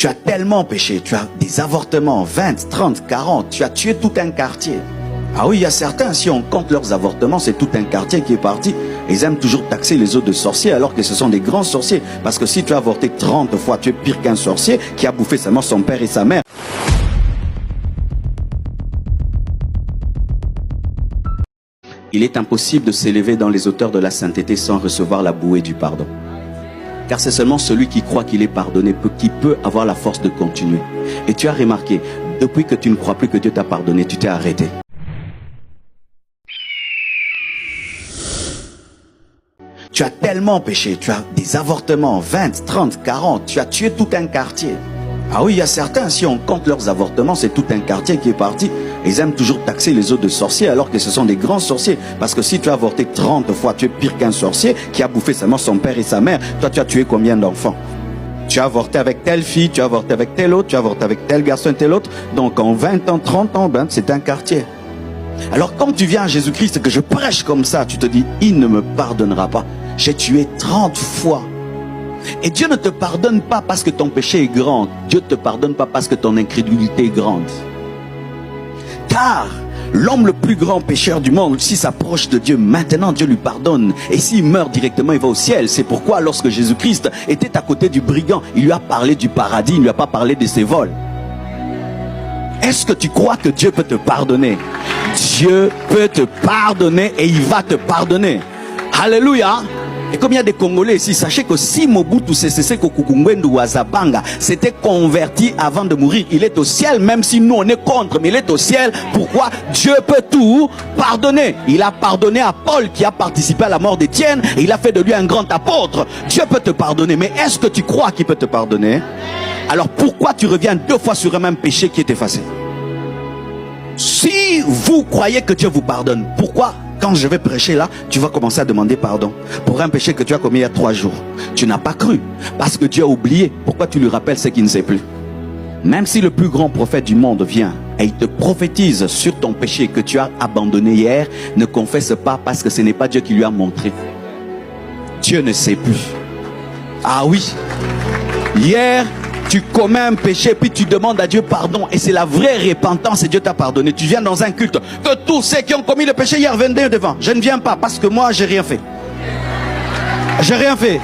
Tu as tellement péché, tu as des avortements, 20, 30, 40, tu as tué tout un quartier. Ah oui, il y a certains, si on compte leurs avortements, c'est tout un quartier qui est parti. Ils aiment toujours taxer les autres de sorciers alors que ce sont des grands sorciers. Parce que si tu as avorté 30 fois, tu es pire qu'un sorcier qui a bouffé seulement son père et sa mère. Il est impossible de s'élever dans les hauteurs de la sainteté sans recevoir la bouée du pardon. Car c'est seulement celui qui croit qu'il est pardonné qui peut avoir la force de continuer. Et tu as remarqué, depuis que tu ne crois plus que Dieu t'a pardonné, tu t'es arrêté. Tu as tellement péché, tu as des avortements, 20, 30, 40, tu as tué tout un quartier. Ah oui, il y a certains, si on compte leurs avortements, c'est tout un quartier qui est parti. Ils aiment toujours taxer les autres de sorciers alors que ce sont des grands sorciers. Parce que si tu as avorté 30 fois, tu es pire qu'un sorcier qui a bouffé seulement son père et sa mère. Toi, tu as tué combien d'enfants? Tu as avorté avec telle fille, tu as avorté avec tel autre, tu as avorté avec tel garçon et tel autre. Donc en 20 ans, 30 ans, c'est un quartier. Alors quand tu viens à Jésus-Christ et que je prêche comme ça, tu te dis, il ne me pardonnera pas. J'ai tué 30 fois. Et Dieu ne te pardonne pas parce que ton péché est grand. Dieu ne te pardonne pas parce que ton incrédulité est grande. Car l'homme le plus grand pécheur du monde, s'il s'approche de Dieu, maintenant Dieu lui pardonne. Et s'il meurt directement, il va au ciel. C'est pourquoi lorsque Jésus-Christ était à côté du brigand, il lui a parlé du paradis, il ne lui a pas parlé de ses vols. Est-ce que tu crois que Dieu peut te pardonner? Dieu peut te pardonner et il va te pardonner. Alléluia. Et comme il y a des Congolais ici, sachez que si Mobutu Sese Seko Kukungwendu Wazabanga s'était converti avant de mourir, il est au ciel, même si nous on est contre, mais il est au ciel. Pourquoi? Dieu peut tout pardonner. Il a pardonné à Paul qui a participé à la mort d'Étienne et il a fait de lui un grand apôtre. Dieu peut te pardonner, mais est-ce que tu crois qu'il peut te pardonner? Alors pourquoi tu reviens deux fois sur un même péché qui est effacé? Si vous croyez que Dieu vous pardonne, pourquoi quand je vais prêcher là, tu vas commencer à demander pardon pour un péché que tu as commis il y a 3 jours? Tu n'as pas cru parce que Dieu a oublié. Pourquoi tu lui rappelles ce qu'il ne sait plus? Même si le plus grand prophète du monde vient et il te prophétise sur ton péché que tu as abandonné hier, ne confesse pas parce que ce n'est pas Dieu qui lui a montré. Dieu ne sait plus. Ah oui, hier tu commets un péché, puis tu demandes à Dieu pardon. Et c'est la vraie repentance et Dieu t'a pardonné. Tu viens dans un culte. Que tous ceux qui ont commis le péché hier viennent devant. Je ne viens pas parce que moi, j'ai rien fait. J'ai rien fait.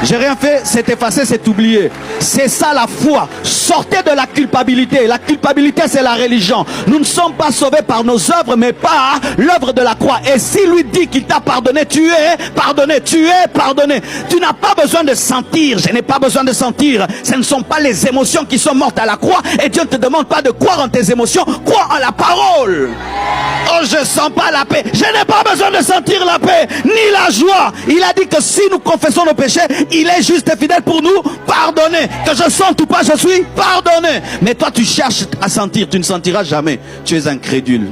J'ai rien fait, c'est effacé, c'est oublié. C'est ça la foi. Sortez de la culpabilité. La culpabilité, c'est la religion. Nous ne sommes pas sauvés par nos œuvres, mais par l'œuvre de la croix. Et s'il lui dit qu'il t'a pardonné, tu es pardonné. Tu es pardonné. Tu n'as pas besoin de sentir. Je n'ai pas besoin de sentir. Ce ne sont pas les émotions qui sont mortes à la croix. Et Dieu ne te demande pas de croire en tes émotions. Crois en la parole. Oh, je sens pas la paix. Je n'ai pas besoin de sentir la paix, ni la joie. Il a dit que si nous confessons nos péchés, il est juste et fidèle pour nous pardonner. Que je sente ou pas, je suis pardonné. Mais toi, tu cherches à sentir, tu ne sentiras jamais. Tu es incrédule.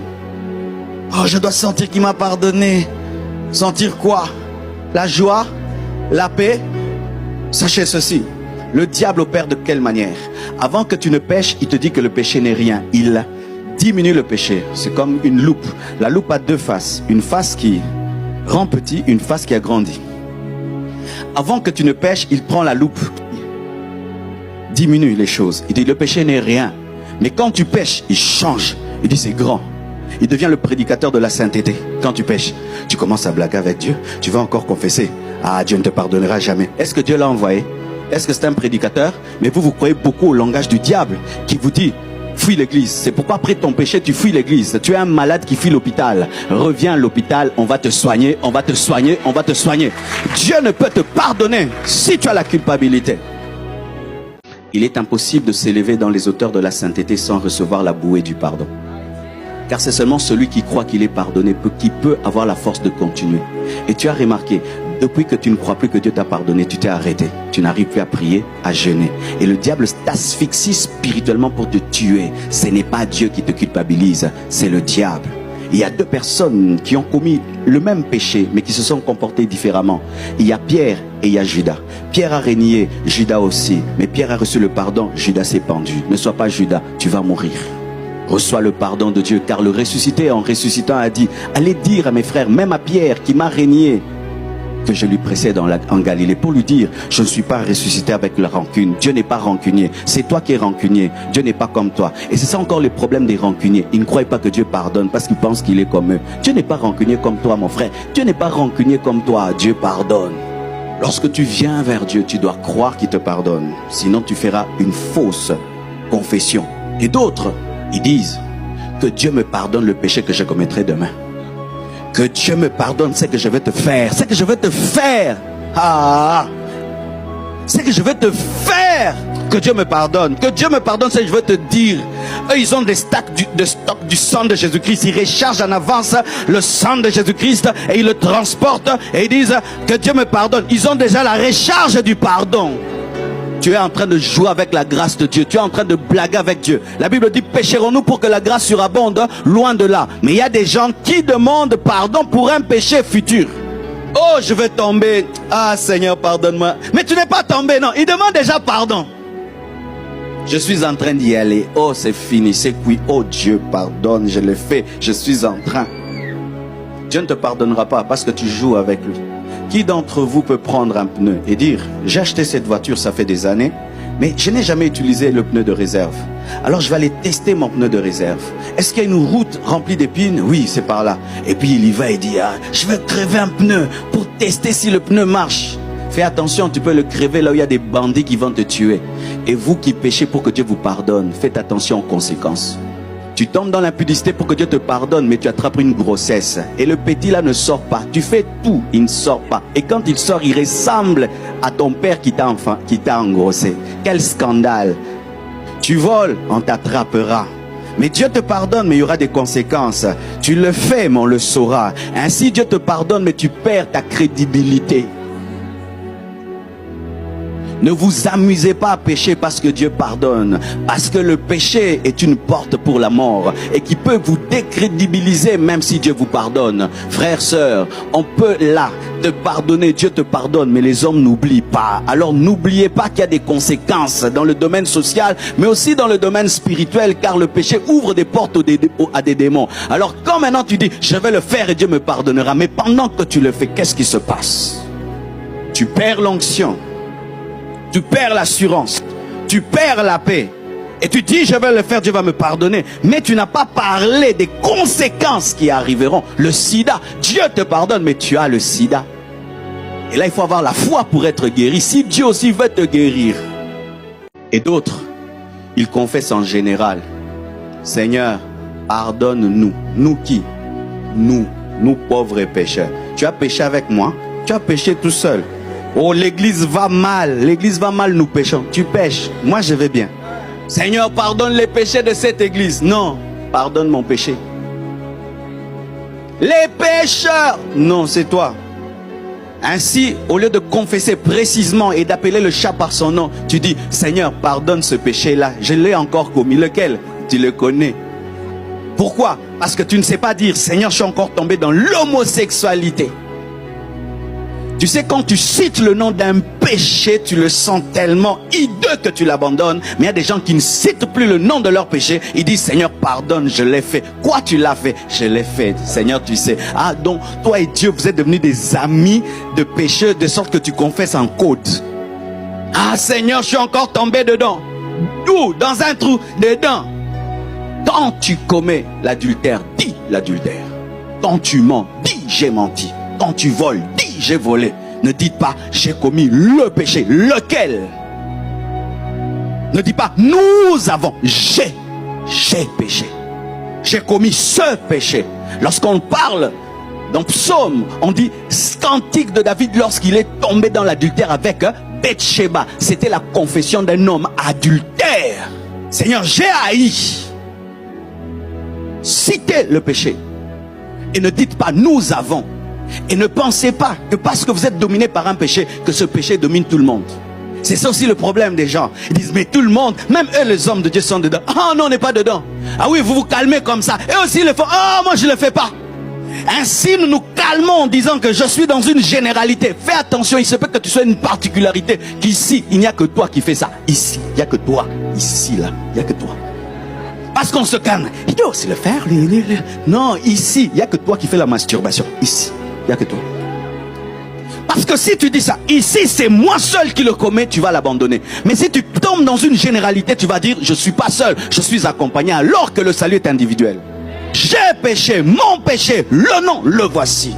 Oh, je dois sentir qu'il m'a pardonné. Sentir quoi? La joie, la paix. Sachez ceci. Le diable opère de quelle manière? Avant que tu ne pêches, il te dit que le péché n'est rien. Il diminue le péché. C'est comme une loupe. La loupe a 2 faces. Une face qui rend petit, une face qui agrandit. Avant que tu ne pêches, il prend la loupe, diminue les choses. Il dit le péché n'est rien. Mais quand tu pêches, il change. Il dit c'est grand. Il devient le prédicateur de la sainteté. Quand tu pêches, tu commences à blaguer avec Dieu. Tu vas encore confesser. Ah, Dieu ne te pardonnera jamais. Est-ce que Dieu l'a envoyé? Est-ce que c'est un prédicateur? Mais vous croyez beaucoup au langage du diable qui vous dit fuis l'église. C'est pourquoi après ton péché, tu fuis l'église. Tu es un malade qui fuit l'hôpital. Reviens à l'hôpital, on va te soigner, on va te soigner, on va te soigner. Dieu ne peut te pardonner si tu as la culpabilité. Il est impossible de s'élever dans les hauteurs de la sainteté sans recevoir la bouée du pardon. Car c'est seulement celui qui croit qu'il est pardonné qui peut avoir la force de continuer. Et tu as remarqué, depuis que tu ne crois plus que Dieu t'a pardonné, tu t'es arrêté. Tu n'arrives plus à prier, à jeûner. Et le diable t'asphyxie spirituellement pour te tuer. Ce n'est pas Dieu qui te culpabilise, c'est le diable. Il y a 2 personnes qui ont commis le même péché, mais qui se sont comportées différemment. Il y a Pierre et il y a Judas. Pierre a régné, Judas aussi. Mais Pierre a reçu le pardon, Judas s'est pendu. Ne sois pas Judas, tu vas mourir. Reçois le pardon de Dieu, car le ressuscité en ressuscitant a dit, allez dire à mes frères, même à Pierre qui m'a régné, que je lui pressais en Galilée pour lui dire, je ne suis pas ressuscité avec la rancune. Dieu n'est pas rancunier. C'est toi qui es rancunier. Dieu n'est pas comme toi. Et c'est ça encore le problème des rancuniers. Ils ne croient pas que Dieu pardonne parce qu'ils pensent qu'il est comme eux. Dieu n'est pas rancunier comme toi, mon frère. Dieu n'est pas rancunier comme toi. Dieu pardonne. Lorsque tu viens vers Dieu, tu dois croire qu'il te pardonne. Sinon, tu feras une fausse confession. Et d'autres, ils disent que Dieu me pardonne le péché que je commettrai demain. Que Dieu me pardonne, c'est que je vais te faire. C'est que je vais te faire. Ah, c'est que je vais te faire. Que Dieu me pardonne. Que Dieu me pardonne, c'est que je vais te dire. Eux, ils ont des stocks du sang de Jésus-Christ. Ils rechargent en avance le sang de Jésus-Christ et ils le transportent et ils disent que Dieu me pardonne. Ils ont déjà la recharge du pardon. Tu es en train de jouer avec la grâce de Dieu. Tu es en train de blaguer avec Dieu. La Bible dit, pécherons-nous pour que la grâce surabonde? Loin de là. Mais il y a des gens qui demandent pardon pour un péché futur. Oh, je vais tomber. Ah, Seigneur, pardonne-moi. Mais tu n'es pas tombé, non. Il demande déjà pardon. Je suis en train d'y aller. Oh, c'est fini, c'est cuit. Oh, Dieu, pardonne, je l'ai fait. Je suis en train. Dieu ne te pardonnera pas parce que tu joues avec lui. Qui d'entre vous peut prendre un pneu et dire, j'ai acheté cette voiture, ça fait des années, mais je n'ai jamais utilisé le pneu de réserve. Alors je vais aller tester mon pneu de réserve. Est-ce qu'il y a une route remplie d'épines? Oui, c'est par là. Et puis il y va et dit, ah, je vais crever un pneu pour tester si le pneu marche. Fais attention, tu peux le crever là où il y a des bandits qui vont te tuer. Et vous qui péchez pour que Dieu vous pardonne, faites attention aux conséquences. Tu tombes dans l'impudicité pour que Dieu te pardonne, mais tu attrapes une grossesse. Et le petit là ne sort pas. Tu fais tout, il ne sort pas. Et quand il sort, il ressemble à ton père qui t'a engrossé. Quel scandale! Tu voles, on t'attrapera. Mais Dieu te pardonne, mais il y aura des conséquences. Tu le fais, mais on le saura. Ainsi, Dieu te pardonne, mais tu perds ta crédibilité. Ne vous amusez pas à pécher parce que Dieu pardonne. Parce que le péché est une porte pour la mort et qui peut vous décrédibiliser même si Dieu vous pardonne. Frères, sœurs, on peut là te pardonner, Dieu te pardonne, mais les hommes n'oublient pas. Alors n'oubliez pas qu'il y a des conséquences dans le domaine social, mais aussi dans le domaine spirituel, car le péché ouvre des portes à des démons. Alors quand maintenant tu dis, je vais le faire et Dieu me pardonnera, mais pendant que tu le fais, qu'est-ce qui se passe? Tu perds l'onction. Tu perds l'assurance, tu perds la paix. Et tu dis, je vais le faire, Dieu va me pardonner. Mais tu n'as pas parlé des conséquences qui arriveront. Le sida, Dieu te pardonne, mais tu as le sida. Et là, il faut avoir la foi pour être guéri. Si Dieu aussi veut te guérir. Et d'autres, ils confessent en général. Seigneur, pardonne-nous. Nous qui? Nous pauvres et pécheurs. Tu as péché avec moi, tu as péché tout seul. Oh, l'église va mal, nous péchons. Tu pêches, moi je vais bien. Seigneur, pardonne les péchés de cette église. Non, pardonne mon péché. Les pécheurs, non, c'est toi. Ainsi, au lieu de confesser précisément et d'appeler le chat par son nom, tu dis, Seigneur, pardonne ce péché-là. Je l'ai encore commis. Lequel? Tu le connais. Pourquoi? Parce que tu ne sais pas dire, Seigneur, je suis encore tombé dans l'homosexualité. Tu sais, quand tu cites le nom d'un péché, tu le sens tellement hideux que tu l'abandonnes. Mais il y a des gens qui ne citent plus le nom de leur péché. Ils disent, Seigneur, pardonne, je l'ai fait. Quoi, tu l'as fait? Je l'ai fait. Seigneur, tu sais. Ah, donc, toi et Dieu, vous êtes devenus des amis de pécheurs, de sorte que tu confesses en code. Ah, Seigneur, je suis encore tombé dedans. Où? Dans un trou, dedans. Quand tu commets l'adultère, dis l'adultère. Quand tu mens, dis j'ai menti. Quand tu voles, dis j'ai volé. Ne dites pas j'ai commis le péché. Lequel? Ne dis pas nous avons. J'ai péché. J'ai commis ce péché. Lorsqu'on parle dans Psaume, on dit cantique de David lorsqu'il est tombé dans l'adultère avec Bathsheba. C'était la confession d'un homme adultère. Seigneur, j'ai haï. Citez le péché. Et ne dites pas nous avons. Et ne pensez pas que parce que vous êtes dominé par un péché, que ce péché domine tout le monde. C'est ça aussi le problème des gens. Ils disent, mais tout le monde, même eux les hommes de Dieu sont dedans. Ah non, on n'est pas dedans. Ah oui, vous vous calmez comme ça. Et aussi ils le font. Ah, moi je ne le fais pas. Ainsi nous nous calmons en disant que je suis dans une généralité. Fais attention, il se peut que tu sois une particularité. Qu'ici, il n'y a que toi qui fais ça. Ici, il n'y a que toi. Ici, là, il n'y a que toi. Parce qu'on se calme. Il doit aussi le faire. Non, ici, il n'y a que toi qui fais la masturbation. Ici. Il n'y a que toi. Parce que si tu dis ça, ici c'est moi seul qui le commets, tu vas l'abandonner. Mais si tu tombes dans une généralité, tu vas dire, je suis pas seul, je suis accompagné, alors que le salut est individuel. J'ai péché, mon péché, le nom, le voici.